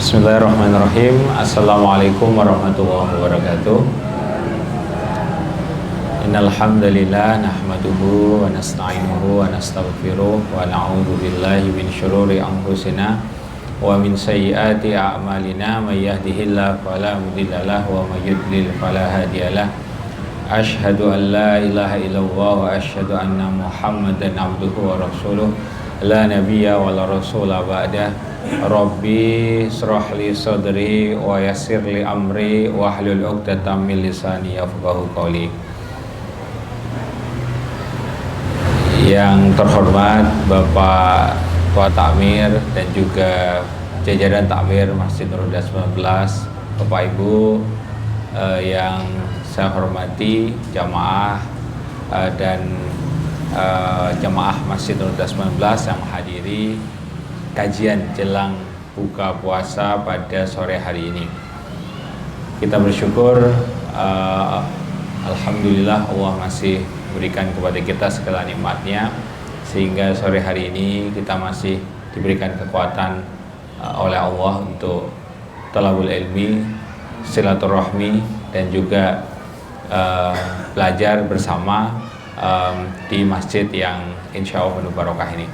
Bismillahirrahmanirrahim. Assalamualaikum warahmatullahi wabarakatuh. Innal hamdalillah nahmaduhu wa nasta'inuhu wa nastaghfiruh wa na'udzu billahi min syururi anfusina wa min sayyiati a'malina may yahdihillahu fala mudhillalah wa may yudlil fala hadiyalah. Asyhadu an la ilaha illallah wa asyhadu anna Muhammadan abduhu wa rasuluh la nabiyya wa la rasula ba'dah. Rabbi shrah li sadri wa yassir li amri wa hlul 'uqdatam min lisani yafqahu qawli. Yang terhormat Bapak Ketua Takmir dan juga jajaran Takmir Masjid Nurul Huda 19, Bapak Ibu yang saya hormati, jamaah dan jamaah Masjid Nurul Huda 19 yang menghadiri kajian jelang buka puasa pada sore hari ini. Kita bersyukur, alhamdulillah Allah masih berikan kepada kita segala nikmatnya, sehingga sore hari ini kita masih diberikan kekuatan oleh Allah untuk talabul ilmi, silaturahmi, dan juga belajar bersama di masjid yang insya Allah penuh barokah ini.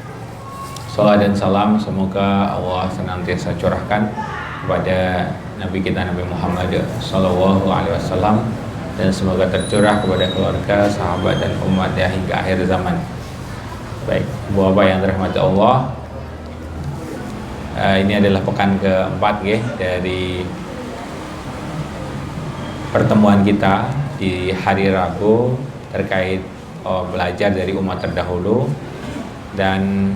Salam dan salam semoga Allah senantiasa curahkan kepada Nabi kita Nabi Muhammad Sallallahu Alaihi Wasallam, dan semoga tercurah kepada keluarga, sahabat dan umatnya hingga akhir zaman. Baik, Bapak yang dirahmati Allah, ini adalah pekan keempat dari pertemuan kita di hari Rabu terkait belajar dari umat terdahulu, dan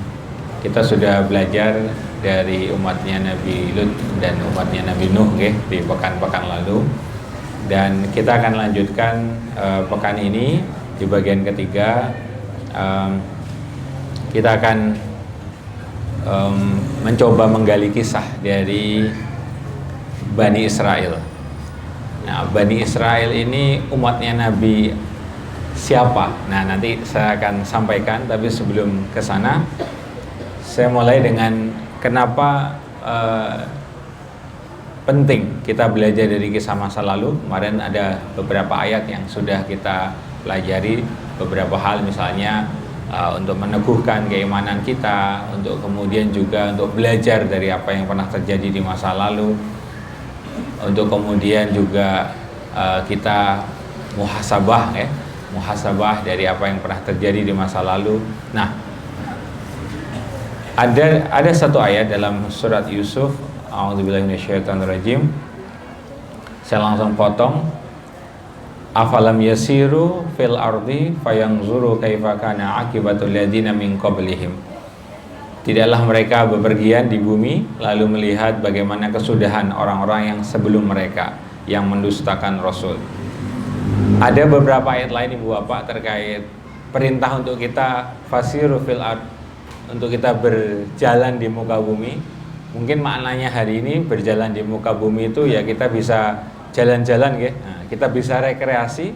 kita sudah belajar dari umatnya Nabi Lut dan umatnya Nabi Nuh di pekan-pekan lalu, dan kita akan lanjutkan pekan ini di bagian ketiga. Kita akan mencoba menggali kisah dari Bani Israel. Nah, Bani Israel ini umatnya Nabi siapa? Nah, nanti saya akan sampaikan, tapi sebelum ke sana saya mulai dengan kenapa penting kita belajar dari kisah masa lalu. Kemarin ada beberapa ayat yang sudah kita pelajari, beberapa hal misalnya untuk meneguhkan keimanan kita, untuk kemudian juga untuk belajar dari apa yang pernah terjadi di masa lalu, untuk kemudian juga kita muhasabah dari apa yang pernah terjadi di masa lalu. Nah, ada satu ayat dalam surat Yusuf, a'udzubillahi minasyaitonirrajim. Saya langsung potong. Afalam yasiru fil ardi fayanzuru kaifa kana aqibatul ladzina min qablihim. Tidaklah mereka bepergian di bumi lalu melihat bagaimana kesudahan orang-orang yang sebelum mereka yang mendustakan Rasul. Ada beberapa ayat lain Ibu Bapak terkait perintah untuk kita fasiru fil ard, untuk kita berjalan di muka bumi. Mungkin maknanya hari ini berjalan di muka bumi itu ya kita bisa jalan-jalan nah, kita bisa rekreasi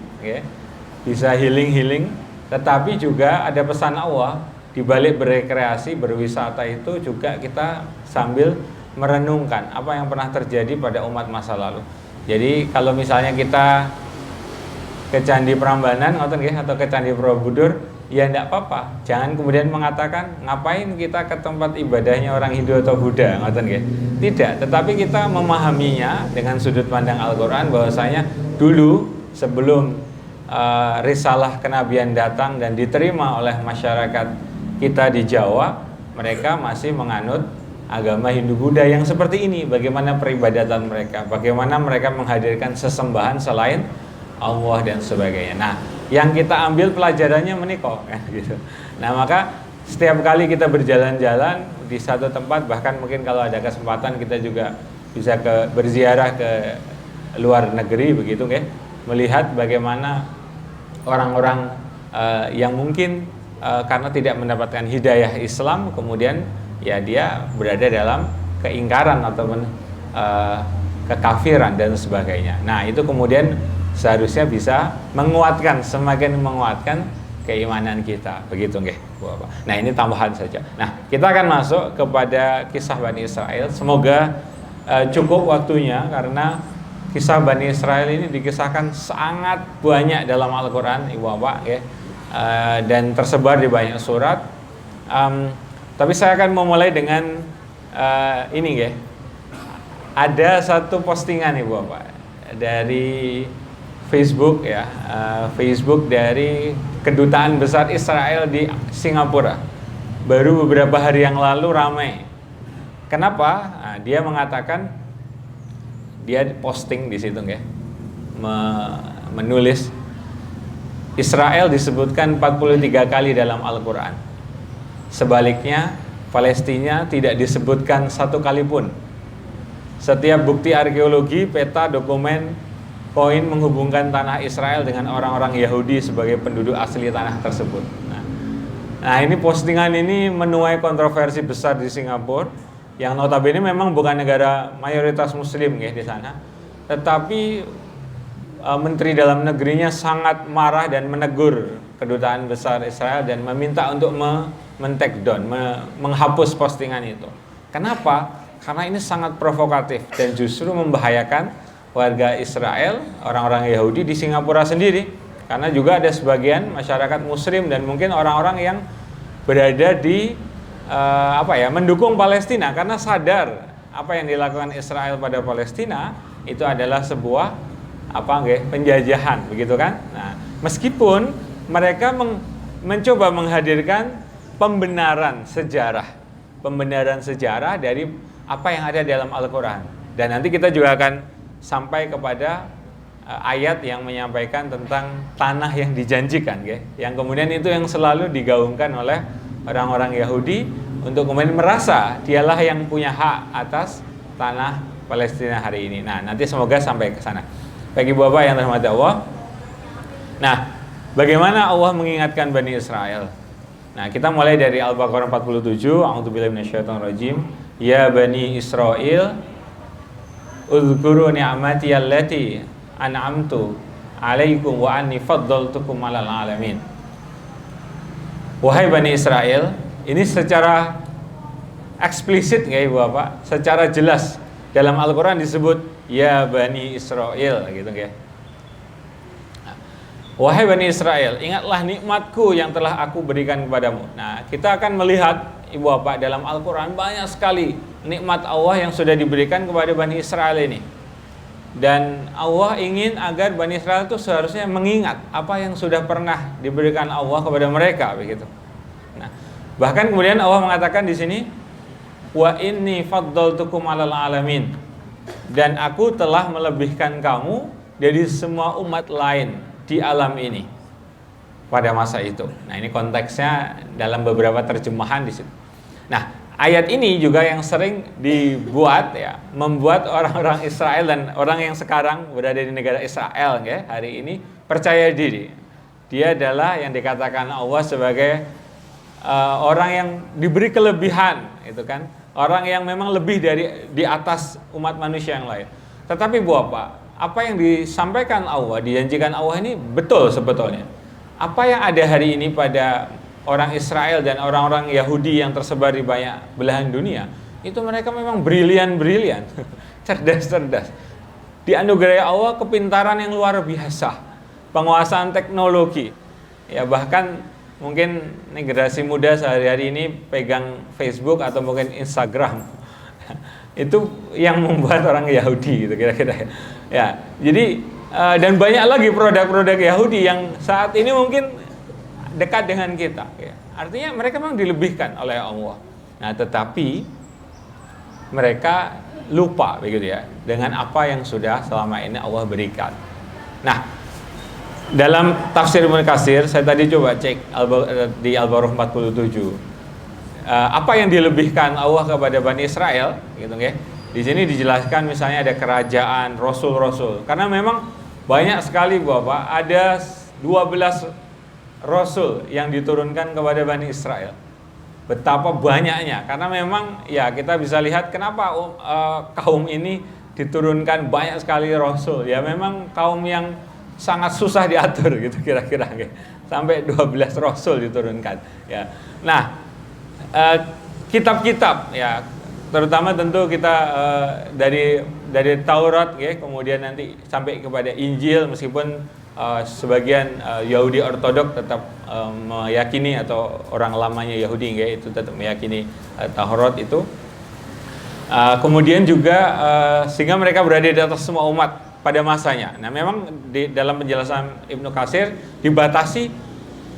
bisa healing, tetapi juga ada pesan Allah di balik berrekreasi, berwisata itu juga kita sambil merenungkan apa yang pernah terjadi pada umat masa lalu. Jadi kalau misalnya kita ke Candi Prambanan atau ke Candi Borobudur, ya enggak apa-apa. Jangan kemudian mengatakan ngapain kita ke tempat ibadahnya orang Hindu atau Buddha, tidak, tetapi kita memahaminya dengan sudut pandang Al-Qur'an bahwasanya dulu sebelum risalah kenabian datang dan diterima oleh masyarakat kita di Jawa, mereka masih menganut agama Hindu Buddha yang seperti ini. Bagaimana peribadatan mereka, bagaimana mereka menghadirkan sesembahan selain Allah dan sebagainya. Nah, yang kita ambil pelajarannya menikah gitu. Nah, maka setiap kali kita berjalan-jalan di satu tempat, bahkan mungkin kalau ada kesempatan kita juga bisa berziarah ke luar negeri begitu melihat bagaimana orang-orang yang mungkin karena tidak mendapatkan hidayah Islam, kemudian ya dia berada dalam keingkaran ataupun kekafiran dan sebagainya. Nah, itu kemudian seharusnya bisa semakin menguatkan keimanan kita, begitu nggih, Bu Bapak. Nah, ini tambahan saja. Nah, kita akan masuk kepada kisah Bani Israel. Semoga cukup waktunya karena kisah Bani Israel ini dikisahkan sangat banyak dalam Al-Quran, Ibu Bapak, ya. Dan tersebar di banyak surat. Tapi saya akan memulai dengan ini, ya. Ada satu postingan, Ibu Bapak, dari Facebook, ya, Facebook dari Kedutaan Besar Israel di Singapura. Baru beberapa hari yang lalu ramai. Kenapa? Nah, dia mengatakan, dia posting di situ, ya, menulis Israel disebutkan 43 kali dalam Al-Quran. Sebaliknya, Palestina tidak disebutkan satu kali pun. Setiap bukti arkeologi, peta, dokumen, koin menghubungkan tanah Israel dengan orang-orang Yahudi sebagai penduduk asli tanah tersebut. Nah, ini postingan ini menuai kontroversi besar di Singapura, yang notabene memang bukan negara mayoritas Muslim, ya, di sana. Tetapi Menteri Dalam Negerinya sangat marah dan menegur Kedutaan Besar Israel dan meminta untuk men-take down, menghapus postingan itu. Kenapa? Karena ini sangat provokatif dan justru membahayakan warga Israel, orang-orang Yahudi di Singapura sendiri. Karena juga ada sebagian masyarakat Muslim dan mungkin orang-orang yang berada di mendukung Palestina karena sadar apa yang dilakukan Israel pada Palestina itu adalah sebuah penjajahan, begitu kan? Nah, meskipun mereka mencoba menghadirkan pembenaran sejarah dari apa yang ada dalam Al-Quran. Dan nanti kita juga akan sampai kepada ayat yang menyampaikan tentang tanah yang dijanjikan, yang kemudian itu yang selalu digaungkan oleh orang-orang Yahudi untuk kemudian merasa dialah yang punya hak atas tanah Palestina hari ini. Nah, nanti semoga sampai ke sana. Bagi Bapak yang dirahmati Allah. Nah, bagaimana Allah mengingatkan Bani Israel? Nah, kita mulai dari Al-Baqarah 47, A'udzubillahi minasyaitonirrajim. Ya Bani Israel, uzkuru ni'mati allati an'amtu 'alaikum wa anni faddaltukum 'alal 'alamin. Wahai Bani Israel, ini secara eksplisit, Ibu Bapak, secara jelas dalam Al-Quran disebut ya Bani Israel, gitu, ya. Wahai Bani Israel, ingatlah nikmatku yang telah aku berikan kepadamu. Nah, kita akan melihat, Ibu Bapak, dalam Al-Quran banyak sekali nikmat Allah yang sudah diberikan kepada Bani Israel ini. Dan Allah ingin agar Bani Israel itu seharusnya mengingat apa yang sudah pernah diberikan Allah kepada mereka, begitu. Nah, bahkan kemudian Allah mengatakan di sini, wa inni faddaltukum 'alal 'alamin. Dan aku telah melebihkan kamu dari semua umat lain di alam ini pada masa itu. Nah, ini konteksnya dalam beberapa terjemahan di situ. Nah, ayat ini juga yang sering dibuat, ya, membuat orang-orang Israel dan orang yang sekarang berada di negara Israel, ya, hari ini percaya diri. Dia adalah yang dikatakan Allah sebagai orang yang diberi kelebihan, itu kan, orang yang memang lebih dari di atas umat manusia yang lain. Tetapi apa yang disampaikan Allah, dijanjikan Allah ini betul sebetulnya. Apa yang ada hari ini pada orang Israel dan orang-orang Yahudi yang tersebar di banyak belahan dunia, itu mereka memang brilian, cerdas. Dianugerai Allah kepintaran yang luar biasa, penguasaan teknologi. Ya, bahkan mungkin generasi muda sehari-hari ini pegang Facebook atau mungkin Instagram. Itu yang membuat orang Yahudi, gitu kira-kira. Ya, jadi dan banyak lagi produk-produk Yahudi yang saat ini mungkin dekat dengan kita, ya. Artinya mereka memang dilebihkan oleh Allah. Nah, tetapi mereka lupa, begitu, ya, dengan apa yang sudah selama ini Allah berikan. Nah, dalam tafsir Ibnu Katsir, saya tadi coba cek di Al-Baqarah 47. Apa yang dilebihkan Allah kepada Bani Israel, gitu, ya. Di sini dijelaskan misalnya ada kerajaan, rasul-rasul. Karena memang banyak sekali, Bapak, ada 12 rasul yang diturunkan kepada Bani Israel. Betapa banyaknya, karena memang, ya, kita bisa lihat kenapa kaum ini diturunkan banyak sekali rasul. Ya, memang kaum yang sangat susah diatur, gitu kira-kira, ya. Sampai 12 rasul diturunkan, ya. Nah, kitab-kitab, ya, terutama tentu kita dari Taurat ya, kemudian nanti sampai kepada Injil, meskipun sebagian Yahudi Ortodok tetap meyakini, atau orang lamanya Yahudi ya, itu tetap meyakini Taurat itu. Kemudian juga sehingga mereka berada di atas semua umat pada masanya. Nah, memang di dalam penjelasan Ibnu Katsir dibatasi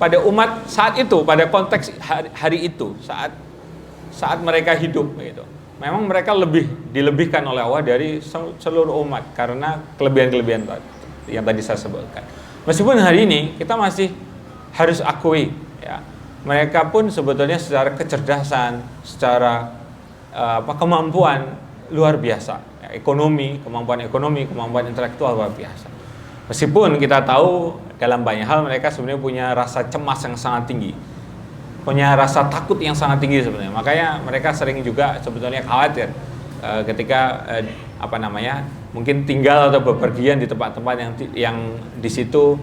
pada umat saat itu, pada konteks hari itu, saat mereka hidup gitu. Memang mereka dilebihkan oleh Allah dari seluruh umat karena kelebihan-kelebihan yang tadi saya sebutkan. Meskipun hari ini kita masih harus akui ya, mereka pun sebetulnya secara kecerdasan, secara kemampuan luar biasa ya, kemampuan ekonomi, kemampuan intelektual luar biasa. Meskipun kita tahu dalam banyak hal mereka sebenarnya punya rasa cemas yang sangat tinggi, punya rasa takut yang sangat tinggi sebenarnya. Makanya mereka sering juga sebetulnya khawatir ketika mungkin tinggal atau bepergian di tempat-tempat yang di situ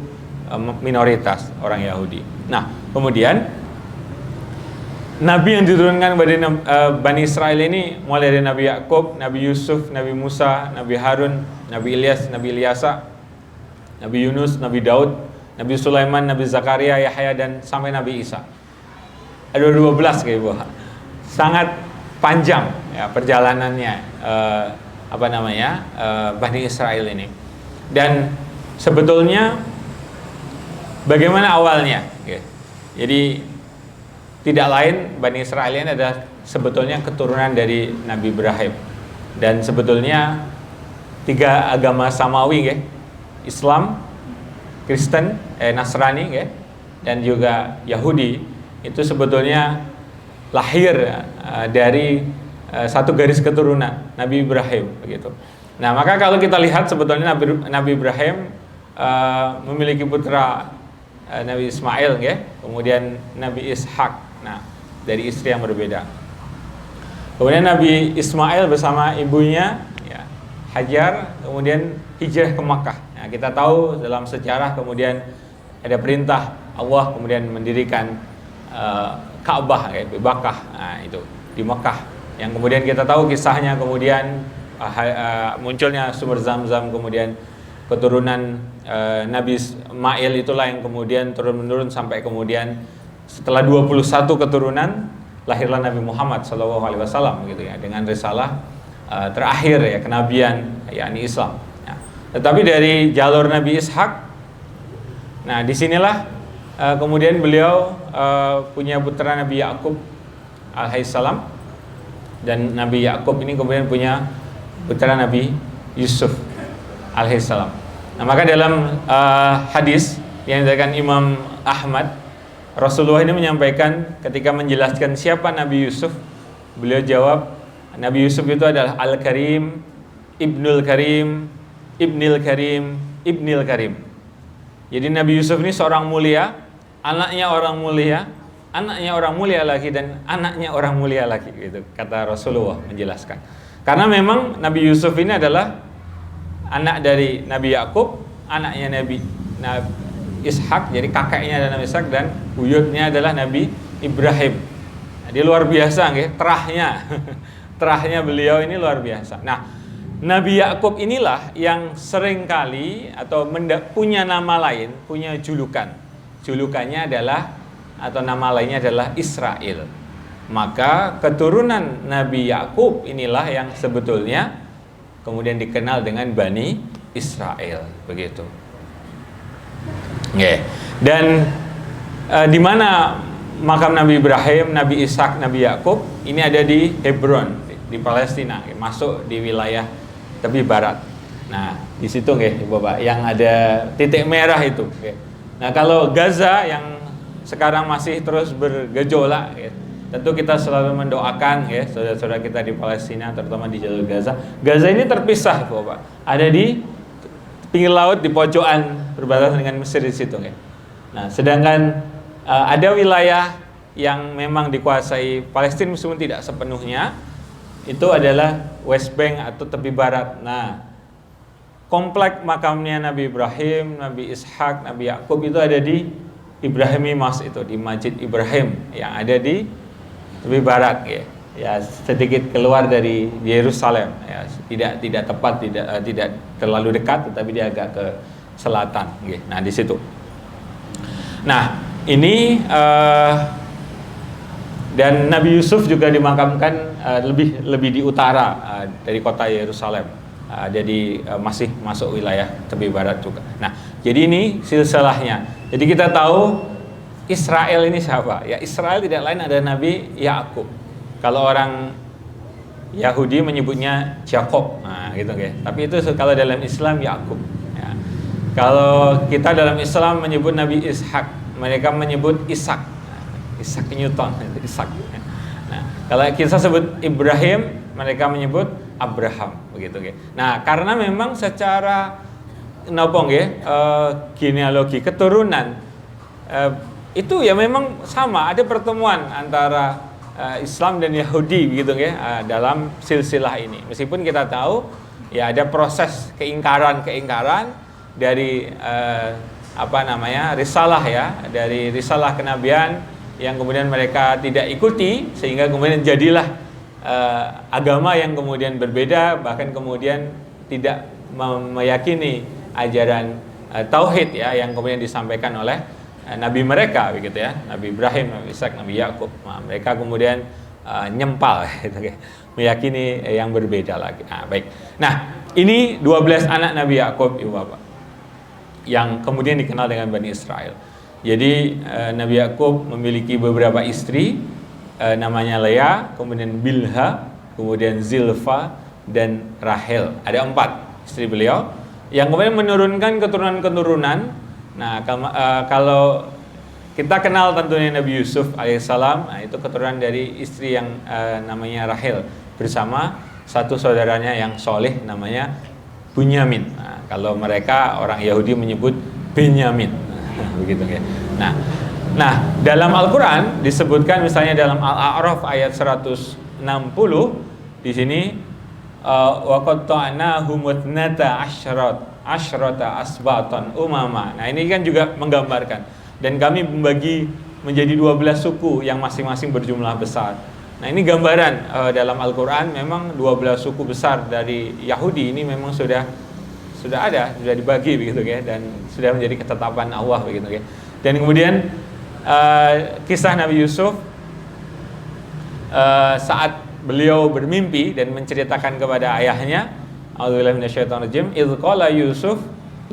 minoritas orang Yahudi. Nah, kemudian Nabi yang diturunkan kepada Bani Israel ini mulai dari Nabi Yakub, Nabi Yusuf, Nabi Musa, Nabi Harun, Nabi Ilyas, Nabi Ilyasa, Nabi Yunus, Nabi Daud, Nabi Sulaiman, Nabi Zakaria, Yahya, dan sampai Nabi Isa. Ada 12 kayak Bu. Sangat panjang ya perjalanannya Bani Israel ini. Dan sebetulnya bagaimana awalnya? Ya. Jadi tidak lain Bani Israel ini adalah sebetulnya keturunan dari Nabi Ibrahim. Dan sebetulnya 3 agama samawi ya, Islam, Kristen, Nasrani ya, dan juga Yahudi, itu sebetulnya lahir dari satu garis keturunan Nabi Ibrahim begitu. Nah, maka kalau kita lihat sebetulnya Nabi Ibrahim memiliki putra Nabi Ismail ya, kemudian Nabi Ishak. Nah, dari istri yang berbeda. Kemudian Nabi Ismail bersama ibunya ya, Hajar kemudian hijrah ke Makkah. Nah, kita tahu dalam sejarah kemudian ada perintah Allah kemudian mendirikan Ka'bah ya, Bakah, nah, itu di Mekah. Yang kemudian kita tahu kisahnya, kemudian munculnya sumber Zam-Zam, kemudian keturunan Nabi Ismail itulah yang kemudian turun-menurun sampai kemudian setelah 21 keturunan lahirlah Nabi Muhammad SAW gitu ya, dengan risalah terakhir ya, kenabian yakni Islam. Nah, tetapi dari jalur Nabi Ishak, nah disinilah kemudian beliau punya putra Nabi Yakub alaihissalam, dan Nabi Yakub ini kemudian punya putra Nabi Yusuf alaihissalam. Nah, maka dalam hadis yang diriwayatkan Imam Ahmad, Rasulullah ini menyampaikan ketika menjelaskan siapa Nabi Yusuf, beliau jawab Nabi Yusuf itu adalah Al-Karim, Ibnul Karim, Ibnil Karim, Ibnil Karim. Jadi Nabi Yusuf ini seorang mulia, anaknya orang mulia, anaknya orang mulia lagi, dan anaknya orang mulia lagi, gitu kata Rasulullah menjelaskan. Karena memang Nabi Yusuf ini adalah anak dari Nabi Yakub, anaknya Nabi Ishak, jadi kakeknya adalah Nabi Ishak, dan buyutnya adalah Nabi Ibrahim. Jadi luar biasa nggih, terahnya beliau ini luar biasa. Nah, Nabi Yakub inilah yang seringkali atau punya nama lain, punya julukan. Julukannya adalah, atau nama lainnya adalah Israel. Maka keturunan Nabi Yakub inilah yang sebetulnya kemudian dikenal dengan Bani Israel, begitu. Okay. Dan di mana makam Nabi Ibrahim, Nabi Ishak, Nabi Yakub ini ada di Hebron di Palestina, masuk di wilayah tepi barat. Nah, di situ Bapak yang ada titik merah itu. Nah, kalau Gaza yang sekarang masih terus bergejolak, tentu kita selalu mendoakan saudara-saudara kita di Palestina, terutama di jalur Gaza. Gaza ini terpisah Bapak, ada di pinggir laut di pojokan berbatasan dengan Mesir di situ. Nah, sedangkan ada wilayah yang memang dikuasai Palestina meskipun tidak sepenuhnya, itu adalah West Bank atau tepi barat. Nah, komplek makamnya Nabi Ibrahim, Nabi Ishak, Nabi Yakub itu ada di Ibrahimi Mas, itu di Masjid Ibrahim yang ada di tepi barat. ya sedikit keluar dari Yerusalem, ya tidak tepat, tidak terlalu dekat, tetapi dia agak ke selatan. Nah di situ. Nah ini dan Nabi Yusuf juga dimakamkan lebih di utara dari kota Yerusalem. Jadi masih masuk wilayah tepi barat juga. Nah jadi ini silsilahnya. Jadi kita tahu Israel ini siapa? Ya Israel tidak lain ada Nabi Yakub. Kalau orang Yahudi menyebutnya Jacob, nah gitu ya. Tapi itu kalau dalam Islam Yakub. Ya. Kalau kita dalam Islam menyebut Nabi Ishak, mereka menyebut Ishak, Ishak Newton, Ishak. Nah, kalau kita sebut Ibrahim, mereka menyebut Abraham, begitu ya. Nah, karena memang secara nopong ya, genealogi keturunan itu ya memang sama, ada pertemuan antara Islam dan Yahudi begitu ya dalam silsilah ini. Meskipun kita tahu ya ada proses keingkaran dari risalah ya, dari risalah kenabian yang kemudian mereka tidak ikuti sehingga kemudian jadilah agama yang kemudian berbeda, bahkan kemudian tidak meyakini ajaran tauhid ya yang kemudian disampaikan oleh Nabi mereka begitu ya, Nabi Ibrahim, Nabi Ishak, Nabi Yakub. Nah, mereka kemudian nyempal gitu ya, meyakini yang berbeda lagi. Nah, baik. Nah, ini 12 anak Nabi Yakub, Ibu Bapak, yang kemudian dikenal dengan Bani Israel. Jadi Nabi Yakub memiliki beberapa istri, namanya Leah, kemudian Bilha, kemudian Zilfa, dan Rahel. Ada 4 istri beliau yang kemudian menurunkan keturunan-keturunan. Nah, kalau kita kenal tentunya Nabi Yusuf alaihissalam, nah itu keturunan dari istri yang namanya Rahel bersama satu saudaranya yang soleh namanya Bunyamin. Nah, kalau mereka orang Yahudi menyebut Benyamin, begitu ya. Nah, dalam Al-Quran disebutkan misalnya dalam Al-A'raf ayat 160 di sini wa qatta'nahum ithnata asyrata asbatan umama. Nah, ini kan juga menggambarkan, dan kami membagi menjadi 12 suku yang masing-masing berjumlah besar. Nah, ini gambaran dalam Al-Quran memang 12 suku besar dari Yahudi ini memang sudah dibagi begitu ya, dan sudah menjadi ketetapan Allah begitu ya. Dan kemudian kisah Nabi Yusuf saat beliau bermimpi dan menceritakan kepada ayahnya, A'udzubillahi minasyaitonirrajim, idz qala Yusuf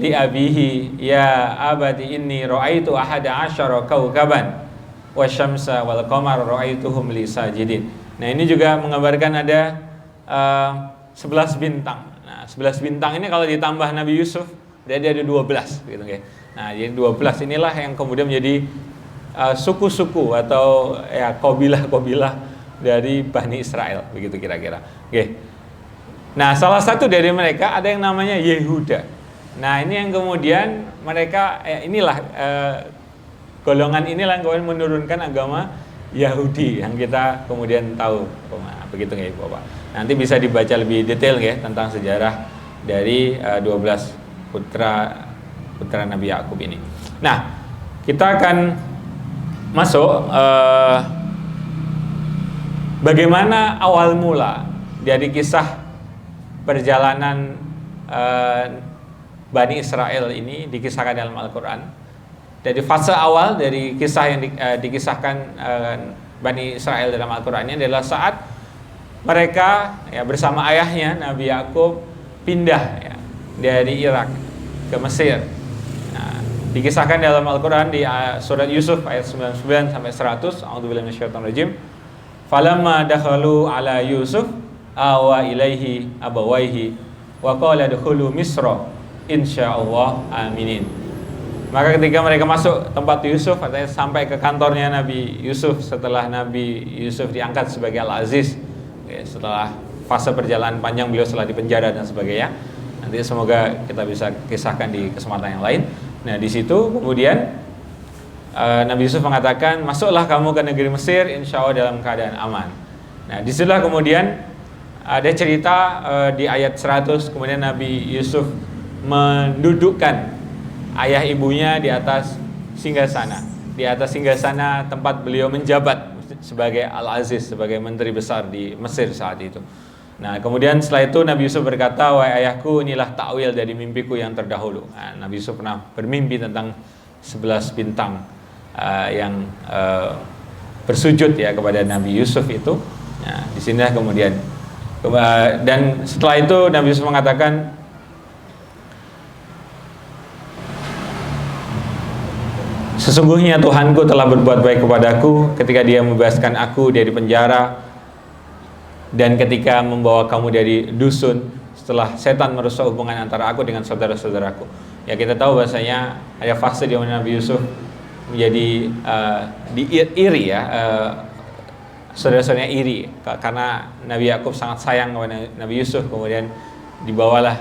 li abihi ya abati inni ra'aitu ahada asyara kaukaban wasyamsa wal qamara ra'aituhum li sajidin. Nah, ini juga menggambarkan ada 11 bintang. Nah, 11 bintang ini kalau ditambah Nabi Yusuf berarti ada 12 gitu ya. Nah, jadi 12 inilah yang kemudian menjadi suku-suku atau ya kabilah-kabilah dari Bani Israel begitu kira-kira. Oke. Nah, salah satu dari mereka ada yang namanya Yehuda. Nah, ini yang kemudian mereka golongan inilah yang kemudian menurunkan agama Yahudi yang kita kemudian tahu. Nah, begitu ya Bapak. Nanti bisa dibaca lebih detail ya tentang sejarah dari 12 putra Nabi Yakub ini. Nah, kita akan masuk bagaimana awal mula dari kisah perjalanan Bani Israel ini dikisahkan dalam Al-Quran. Dari fase awal dari kisah yang dikisahkan Bani Israel dalam Al-Quran ini adalah saat mereka ya, bersama ayahnya Nabi Yakub pindah ya, dari Irak ke Mesir. Nah, dikisahkan dalam Al-Quran di surat Yusuf ayat 99 sampai 100. A'udzubillahi minasyaitonirrajim. Falamma dakhalu ala Yusuf awa ilaihi abawaihi wa qala dukhulu misra insyaallah aminin. Maka ketika mereka masuk tempat Yusuf, artinya sampai ke kantornya Nabi Yusuf setelah Nabi Yusuf diangkat sebagai Al-Aziz, ya, setelah fase perjalanan panjang beliau setelah dipenjara dan sebagainya. Nanti semoga kita bisa kisahkan di kesempatan yang lain. Nah, di situ kemudian Nabi Yusuf mengatakan, masuklah kamu ke negeri Mesir insyaallah dalam keadaan aman. Nah, disitulah kemudian ada cerita di ayat 100, kemudian Nabi Yusuf mendudukkan ayah ibunya di atas singgasana tempat beliau menjabat. sebagai Al-Aziz, sebagai menteri besar di Mesir saat itu. Nah, kemudian setelah itu Nabi Yusuf berkata, "Wahai ayahku, inilah takwil dari mimpiku yang terdahulu." Nah, Nabi Yusuf pernah bermimpi tentang 11 bintang yang bersujud ya kepada Nabi Yusuf itu. Nah, di sinilah kemudian dan setelah itu Nabi Yusuf mengatakan, "Sesungguhnya Tuhanku telah berbuat baik kepadaku ketika Dia membebaskan aku dari penjara dan ketika membawa kamu dari dusun setelah setan merusak hubungan antara aku dengan saudara-saudaraku." Ya, kita tahu bahasanya ada fase di mana Nabi Yusuf menjadi iri ya, saudara-saudaranya iri karena Nabi Yakub sangat sayang kepada Nabi Yusuf, kemudian dibawalah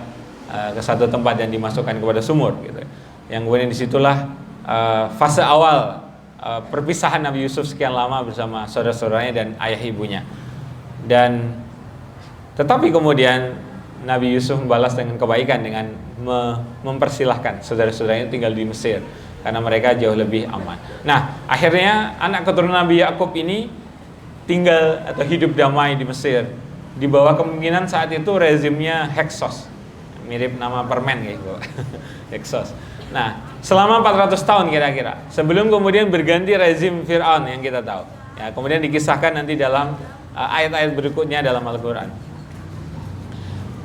ke satu tempat dan dimasukkan kepada sumur gitu. Yang kemudian disitulah fase awal perpisahan Nabi Yusuf sekian lama bersama saudara-saudaranya dan ayah ibunya. Dan tetapi kemudian Nabi Yusuf membalas dengan kebaikan dengan mempersilahkan saudara-saudaranya tinggal di Mesir karena mereka jauh lebih aman. Nah, akhirnya anak keturunan Nabi Yakub ini tinggal atau hidup damai di Mesir. Di bawah kemungkinan saat itu rezimnya Hyksos, mirip nama permen gitu. Hyksos. Nah, selama 400 tahun kira-kira sebelum kemudian berganti rezim Fir'aun yang kita tahu. Ya, kemudian dikisahkan nanti dalam ayat-ayat berikutnya dalam Al-Quran.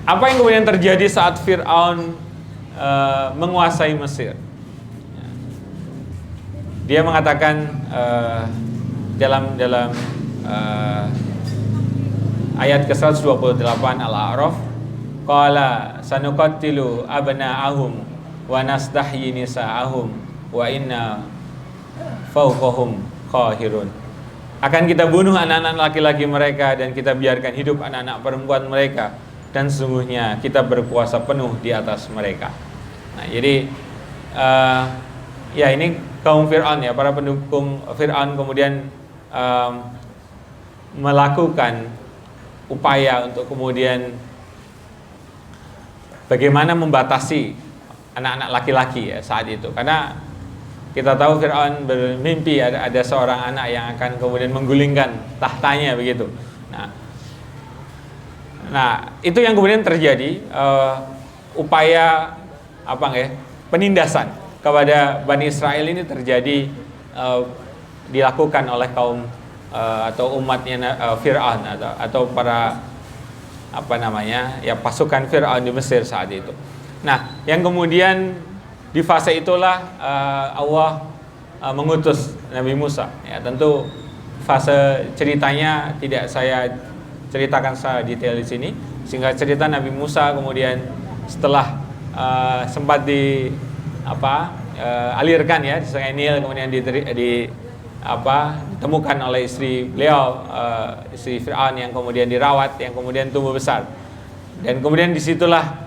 Apa yang kemudian terjadi saat Fir'aun menguasai Mesir? Dia mengatakan dalam ayat ke-128 Al-A'raf, qala sanuqattilu abna'ahum wa nastahyi nisa'ahum wa inna fawqahum qahirun. Akan kita bunuh anak-anak laki-laki mereka dan kita biarkan hidup anak-anak perempuan mereka, dan sesungguhnya kita berkuasa penuh di atas mereka. Nah, jadi ya ini kaum Fir'aun ya, para pendukung Fir'aun kemudian melakukan upaya untuk kemudian bagaimana membatasi anak-anak laki-laki ya saat itu, karena kita tahu Fir'aun bermimpi ada seorang anak yang akan kemudian menggulingkan tahtanya begitu. Nah itu yang kemudian terjadi, upaya penindasan kepada Bani Israel ini terjadi, dilakukan oleh kaum atau umatnya Fir'aun atau para pasukan Fir'aun di Mesir saat itu. Nah, yang kemudian di fase itulah Allah mengutus Nabi Musa. Ya, tentu fase ceritanya tidak saya ceritakan secara detail di sini. Singkat cerita, Nabi Musa kemudian setelah sempat alirkan ya di Sungai Nil, kemudian ditemukan oleh istri beliau, istri Fir'aun yang kemudian dirawat, yang kemudian tumbuh besar. Dan kemudian disitulah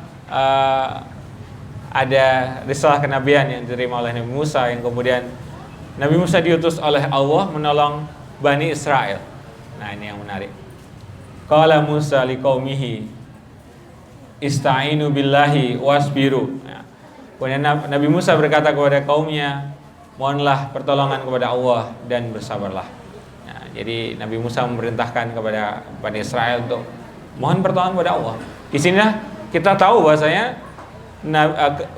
ada risalah kenabian yang diterima oleh Nabi Musa, yang kemudian Nabi Musa diutus oleh Allah menolong Bani Israel. Nah, ini yang menarik. Qala Musa liqaumihi ista'inu billahi wasbiru. Nah, kemudian Nabi Musa berkata kepada kaumnya, mohonlah pertolongan kepada Allah dan bersabarlah. Nah, jadi Nabi Musa memerintahkan kepada Bani Israel untuk mohon pertolongan kepada Allah. Di sinilah kita tahu bahwasanya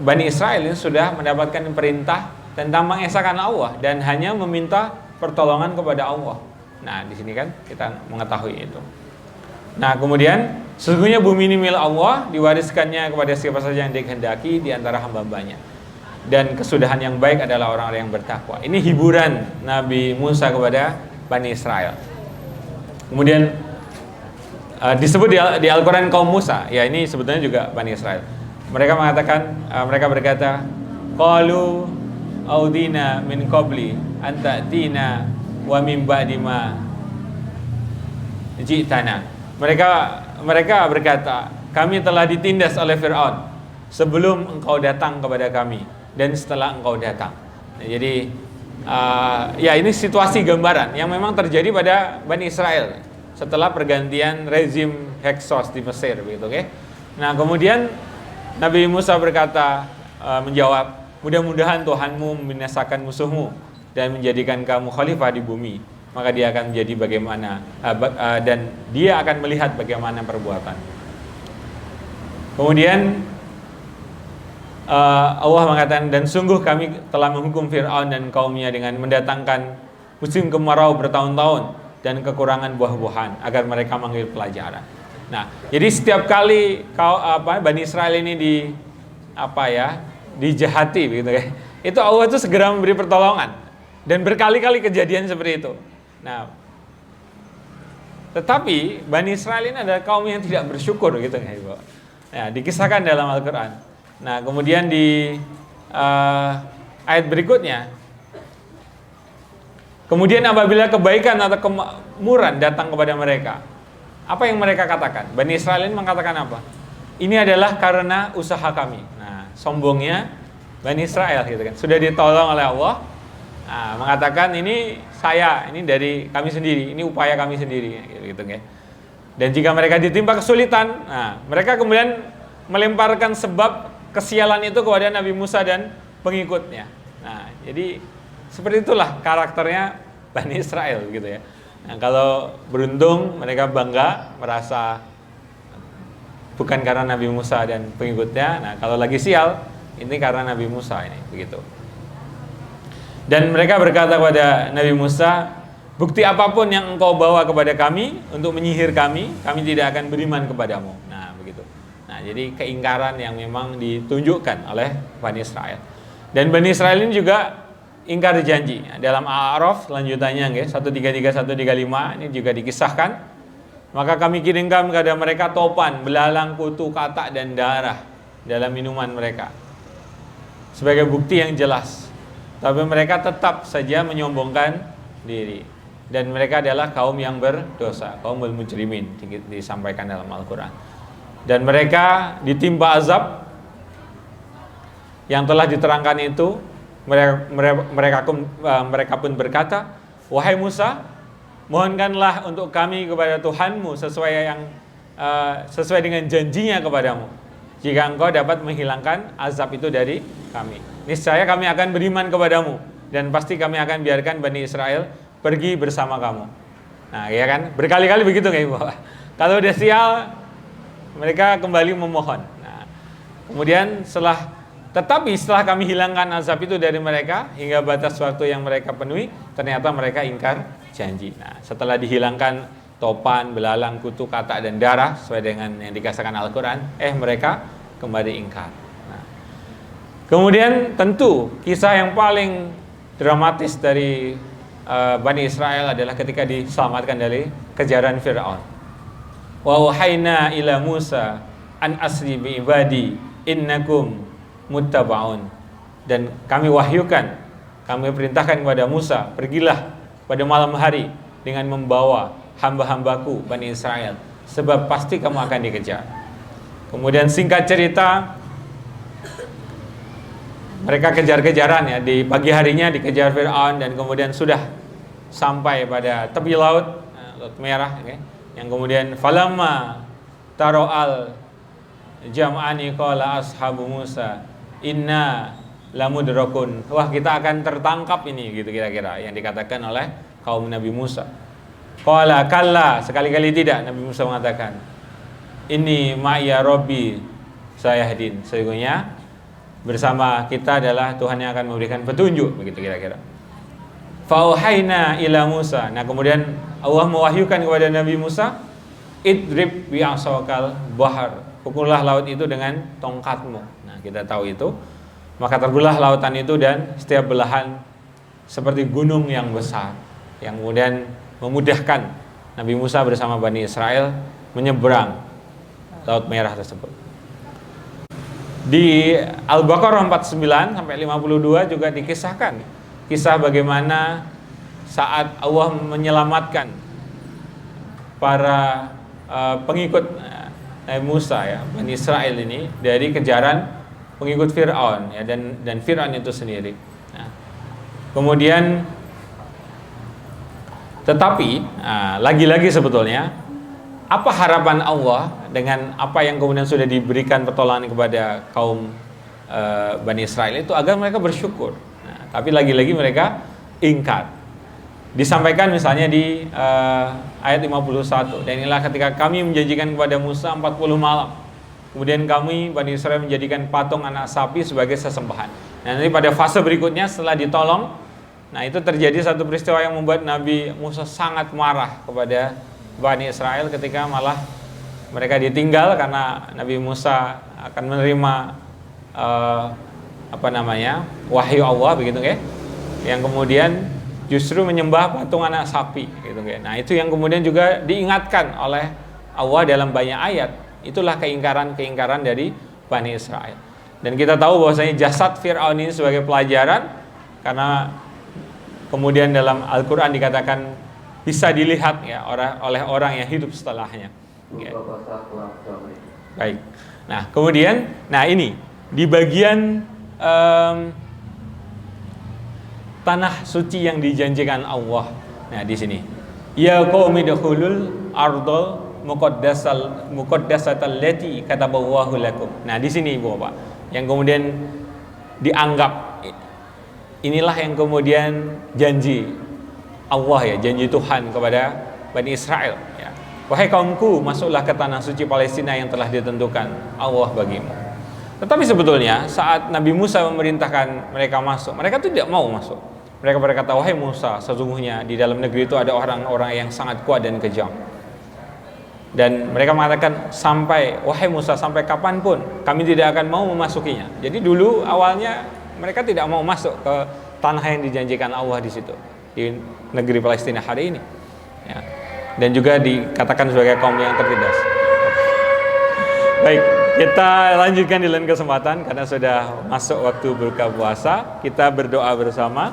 Bani Israel ini sudah mendapatkan perintah tentang mengesahkan Allah dan hanya meminta pertolongan kepada Allah. Nah, di sini kan kita mengetahui itu. Nah, kemudian sesungguhnya bumi ini milik Allah, diwariskannya kepada siapa saja yang dikehendaki di antara hamba-hambanya. Dan kesudahan yang baik adalah orang-orang yang bertakwa. Ini hiburan Nabi Musa kepada Bani Israel. Kemudian disebut di Al-Quran kaum Musa. Ya, ini sebetulnya juga Bani Israel. Mereka mengatakan, mereka berkata, qalu audina min qabli antatina wa min ba'di ma ji'tana. Mereka berkata, kami telah ditindas oleh Fir'aun sebelum engkau datang kepada kami dan setelah engkau datang. Nah, jadi ya ini situasi gambaran yang memang terjadi pada Bani Israel setelah pergantian rezim Hyksos di Mesir, begitu, oke? Nah, kemudian Nabi Musa berkata, menjawab, mudah-mudahan Tuhanmu membinasakan musuhmu dan menjadikan kamu khalifah di bumi. maka dia akan menjadi bagaimana dan dia akan melihat bagaimana perbuatan. Kemudian Allah mengatakan, dan sungguh kami telah menghukum Fir'aun dan kaumnya dengan mendatangkan musim kemarau bertahun-tahun dan kekurangan buah-buahan agar mereka mengambil pelajaran. Nah, jadi setiap kali Bani Israel ini dijahati begitu ya, itu Allah itu segera memberi pertolongan dan berkali-kali kejadian seperti itu. Nah, tetapi Bani Israel ini adalah kaum yang tidak bersyukur gitu ya, Ibu. Nah, dikisahkan dalam Al-Quran. Nah, kemudian di ayat berikutnya, kemudian apabila kebaikan atau kemakmuran datang kepada mereka, apa yang mereka katakan? Bani Israel ini mengatakan apa? Ini adalah karena usaha kami. Nah, sombongnya Bani Israel gitu kan. Sudah ditolong oleh Allah. Nah, mengatakan ini dari kami sendiri, ini upaya kami sendiri gitu kan. Dan jika mereka ditimpa kesulitan, nah, mereka kemudian melemparkan sebab kesialan itu kepada Nabi Musa dan pengikutnya. Nah, jadi seperti itulah karakternya Bani Israel gitu ya. Nah, kalau beruntung mereka bangga, merasa bukan karena Nabi Musa dan pengikutnya. Nah, kalau lagi sial, ini karena Nabi Musa ini begitu. Dan mereka berkata kepada Nabi Musa, bukti apapun yang engkau bawa kepada kami untuk menyihir kami tidak akan beriman kepadamu. Nah, begitu. Nah, jadi keingkaran yang memang ditunjukkan oleh Bani Israel. Dan Bani Israel ini juga ingkar janji. Dalam A'raf lanjutannya 133 135 ini juga dikisahkan, maka kami kirimkan kepada mereka topan, belalang, kutu, katak dan darah dalam minuman mereka sebagai bukti yang jelas. Tapi mereka tetap saja menyombongkan diri. Dan mereka adalah kaum yang berdosa, kaum mujrimin, disampaikan dalam Al-Quran. Dan mereka ditimpa azab yang telah diterangkan itu. Mereka pun berkata, wahai Musa, mohonkanlah untuk kami kepada Tuhanmu sesuai dengan janjinya kepadamu, jika engkau dapat menghilangkan azab itu dari kami. Niscaya kami akan beriman kepadamu, dan pasti kami akan biarkan Bani Israel pergi bersama kamu. Nah, ya kan, berkali-kali begitu kayak Ibu. Kalau udah sial, mereka kembali memohon. Nah, kemudian tetapi setelah kami hilangkan azab itu dari mereka hingga batas waktu yang mereka penuhi, ternyata mereka ingkar janji. Nah, setelah dihilangkan topan, belalang, kutu, katak dan darah sesuai dengan yang dikasahkan Al-Quran, mereka kembali ingkar. Nah, kemudian tentu kisah yang paling dramatis dari Bani Israel adalah ketika diselamatkan dari kejaran Fir'aun. Wa wahayna ila Musa an asri bi ibadi innakum muttaba'un. Dan kami wahyukan, kami perintahkan kepada Musa, pergilah pada malam hari dengan membawa hamba-hambaku Bani Israel, sebab pasti kamu akan dikejar. Kemudian singkat cerita, mereka kejar-kejaran ya, di pagi harinya dikejar Fir'aun dan kemudian sudah sampai pada tepi laut Merah, yang kemudian falamma taro'al jam'ani qala ashabu Musa inna lamudrakun. Wah, kita akan tertangkap ini gitu kira-kira yang dikatakan oleh kaum Nabi Musa. Qala kalla, sekali-kali tidak. Nabi Musa mengatakan, ini ma'ya rabbi sayahdin, sesungguhnya bersama kita adalah Tuhan yang akan memberikan petunjuk, begitu kira-kira. Fauhayna ila Musa. Nah, kemudian Allah mewahyukan kepada Nabi Musa, idrib bi'asawakal bahar, pukullah laut itu dengan tongkatmu. Nah, kita tahu itu. Maka terbelah lautan itu dan setiap belahan seperti gunung yang besar, yang kemudian memudahkan Nabi Musa bersama Bani Israel menyeberang Laut Merah tersebut. Di Al-Baqarah 49 sampai 52 juga dikisahkan kisah bagaimana saat Allah menyelamatkan para pengikut Musa ya, Bani Israel ini dari kejaran pengikut Fir'aun ya, dan Fir'aun itu sendiri. Nah, kemudian tetapi lagi-lagi sebetulnya apa harapan Allah dengan apa yang kemudian sudah diberikan pertolongan kepada kaum Bani Israel itu agar mereka bersyukur. Nah, tapi lagi-lagi mereka ingkar. Disampaikan misalnya di ayat 51, dan inilah ketika kami menjanjikan kepada Musa 40 malam. Kemudian kami Bani Israel menjadikan patung anak sapi sebagai sesembahan. Nah, nanti pada fase berikutnya setelah ditolong, nah itu terjadi satu peristiwa yang membuat Nabi Musa sangat marah kepada Bani Israel ketika malah mereka ditinggal karena Nabi Musa akan menerima wahyu Allah begitu ya, yang kemudian justru menyembah patung anak sapi gitu kan. Nah, itu yang kemudian juga diingatkan oleh Allah dalam banyak ayat. Itulah keingkaran dari Bani Israel. Dan kita tahu bahwasanya jasad Fir'aun ini sebagai pelajaran, karena kemudian dalam Al-Qur'an dikatakan bisa dilihat ya oleh orang yang hidup setelahnya. Ya. Baik. Nah, kemudian ini di bagian tanah suci yang dijanjikan Allah. Nah, di sini. Ya qaumi dukhulul ardal muqaddasatal lati kataballahu lakum. Nah, di sini Ibu Bapak, yang kemudian dianggap inilah yang kemudian janji Allah ya, janji Tuhan kepada Bani Israel ya. Wahai kaumku, masuklah ke tanah suci Palestina yang telah ditentukan Allah bagimu. Tetapi sebetulnya saat Nabi Musa memerintahkan mereka masuk, mereka tidak mau masuk. Mereka berkata, wahai Musa, sesungguhnya di dalam negeri itu ada orang-orang yang sangat kuat dan kejam. Dan mereka mengatakan, wahai Musa, sampai kapanpun kami tidak akan mau memasukinya. Jadi dulu awalnya mereka tidak mau masuk ke tanah yang dijanjikan Allah di situ, di negeri Palestina hari ini ya. Dan juga dikatakan sebagai kaum yang tertindas. Baik, kita lanjutkan di lain kesempatan karena sudah masuk waktu berbuka puasa. Kita berdoa bersama.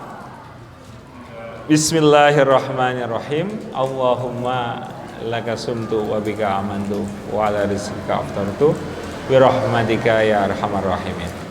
Bismillahirrahmanirrahim. Allahumma laka sumtu wa bika amantu wa ala rizqika aftartu bi rahmatika ya arhamar rahimin.